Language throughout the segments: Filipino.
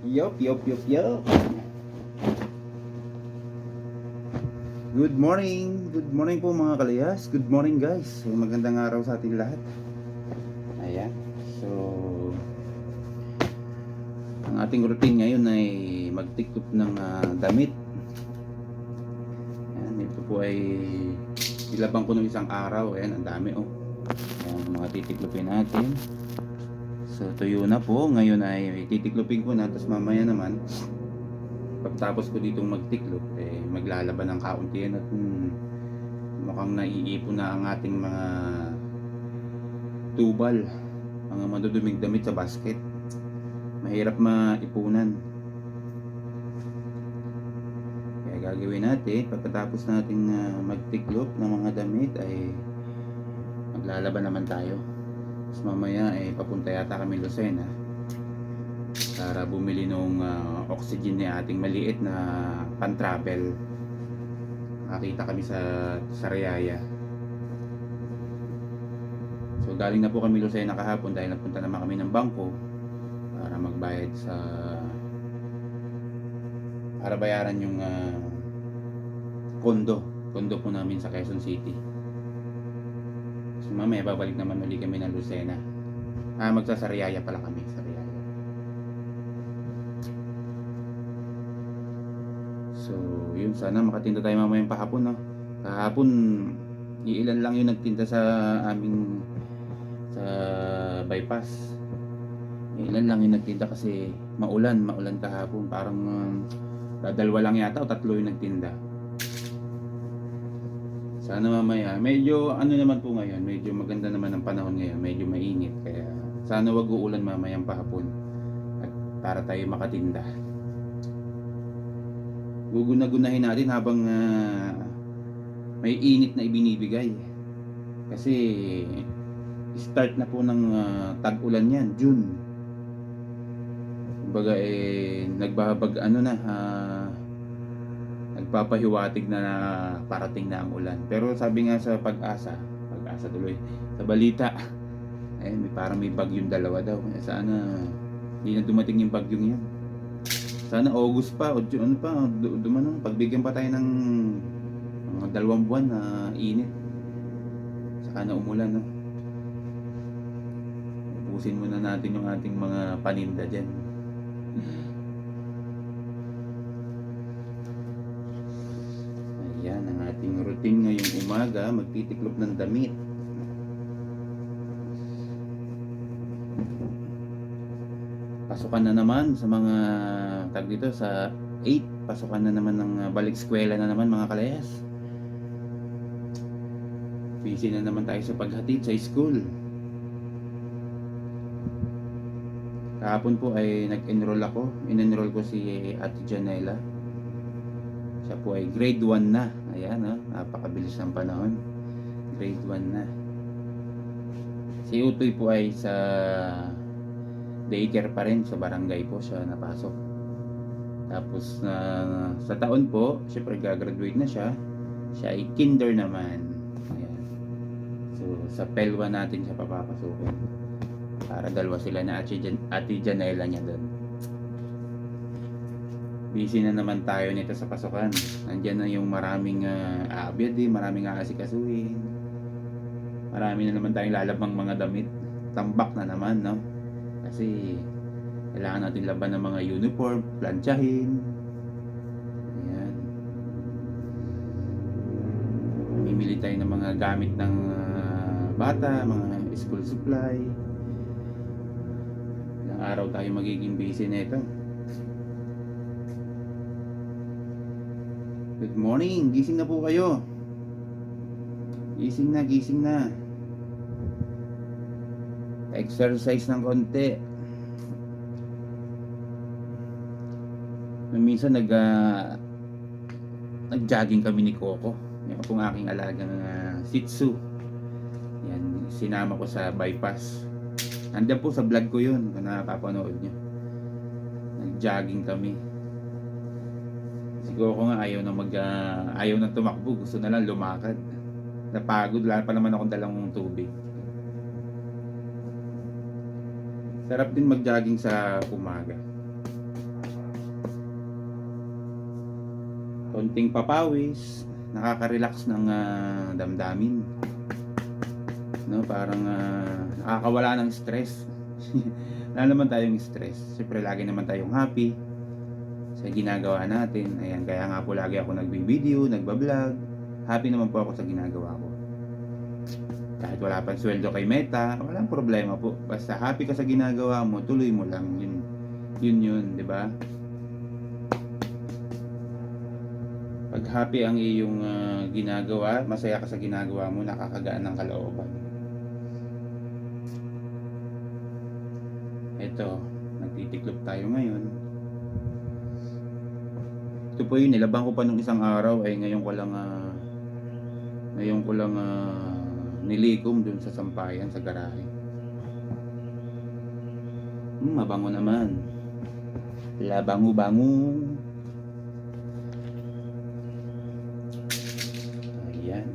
Yup, yup, yup, yup. Good morning. Good morning po mga kalayas. Good morning guys. Magandang araw sa ating lahat. Ayan. So, ang ating routine ngayon ay magtiklop ng damit. Ayan, ito po ay ilabang ko ng isang araw. Ayan, ang dami oh. Ayan, mga titiklopin natin. So, tuyo na po. Ngayon ay titiklopin ko na. Tapos mamaya naman, pagtapos ko ditong magtiklop, maglalaban ng kaunti yan at mukhang naiipon na ang ating mga tubal, mga maduduming damit sa basket. Mahirap maipunan. Kaya gagawin natin, pagkatapos nating magtiklop ng mga damit ay maglalaban naman tayo. Tapos mamaya papunta yata kami Lucena para bumili ng oxygen ni ating maliit na pan-travel. Nakita kami sa Sariaya. So galing na po kami Lucena kahapon dahil napunta naman kami ng bangko para magbayad para bayaran yung kondo po namin sa Quezon City. So mamaya babalik naman ulit kami ng Lucena. Magsasariaya pala kami. So, yun, sana makatinda tayo mamayang pahapon, no? Kahapon, ilan lang yung nagtinda sa aming sa bypass. Ilan lang yung nagtinda kasi maulan kahapon. Parang dalawa lang yata o tatlo yung nagtinda. Sana mamaya, medyo ano naman po ngayon, medyo maganda naman ang panahon ngayon, medyo mainit. Kaya sana wag uulan mamayang pahapon at para tayo makatinda. Guguna-gunahin natin habang may init na ibinibigay kasi start na po ng tag-ulan yan, June. Kumbaga nagpapahiwatig na parating na ang ulan. Pero sabi nga sa pag-asa tuloy sa balita, parang may bagyong dalawa daw. Sana hindi na dumating yung bagyong yan. Sana August pa o ano pa, dumano, pagbigyan pa tayo ng mga 2 buwan na init. Saka na umulan, no? Ubusin muna natin yung ating mga paninda dyan. Ayan ang ating routine ngayong umaga, magtitiklop ng damit. Pasukan na naman sa mga dito sa 8, pasukan na naman ng balik eskwela na naman mga kalayas. Busy na naman tayo sa paghatid sa school. Kahapon po ay nag-enroll ako. In-enroll ko si Ate Janela. Siya po ay grade 1 na. Ayan, napakabilis ng panahon. Grade 1 na. Si Utoy po ay sa daycare pa rin, sa barangay po siya napasok. Tapos sa taon po, syempre gagraduate na siya. Siya ay kinder naman. Ayan. So sa PEL1 natin siya papapasukin. Para dalawa sila na Ate Janela niya doon. Busy na naman tayo nito sa pasukan. Nandiyan na yung maraming aabyad, maraming aasikasuhin. Marami na naman tayong lalabang mga damit. Tambak na naman, no? Kasi kailangan natin laban ng mga uniform, plantsahin. Ayan. Mimili tayo ng mga gamit ng bata, mga school supply. Ilang araw tayo magiging busy nito. Good morning, gising na po kayo. Gising na. Exercise ng konti. Minsan nag-jogging kami ni Coco. Yung pong aking alagang Shih Tzu. Yan, sinama ko sa bypass. Nandiyan po sa vlog ko yun, kung nakapanood nyo. Nag-jogging kami. Si Coco nga ayaw na tumakbo, gusto na lang lumakad. Napagod, wala pa naman akong dalang tubig. Sarap din mag-jogging sa umaga. konting papawis, nakaka-relax ng damdamin, no? Parang nakakawala ng stress. Wala naman tayong stress, siyempre lagi naman tayong happy sa ginagawa natin. Ayan, kaya nga po lagi ako nagbi-video, nagba-vlog. Happy naman po ako sa ginagawa ko. Kahit wala pang sweldo kay Meta, walang problema po. Basta happy ka sa ginagawa mo, tuloy mo lang. Yun, di ba? Pag happy ang iyong ginagawa, masaya ka sa ginagawa mo, nakakagaan ng kalooban. Ito, nagtitiklop tayo ngayon. Ito po yun, nilabang ko pa nung isang araw, ay ngayon ko lang nilikom dun sa sampayan, sa garahe. Mabango naman. Labango-bango. Ayan.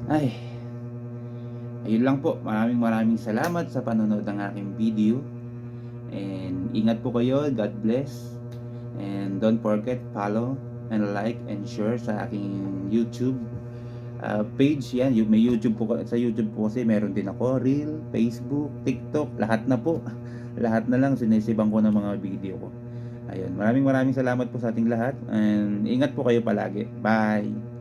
Ay, ayun lang po. Maraming salamat sa panonood ng aking video. And ingat po kayo. God bless. And don't forget, follow and like and share sa aking YouTube page. Yan, may YouTube po. Sa YouTube po kasi meron din ako Reel, Facebook, TikTok, lahat na po. Lahat na lang sinisibang ko ng mga video ko. Ayun, maraming salamat po sa ating lahat. And ingat po kayo palagi. Bye.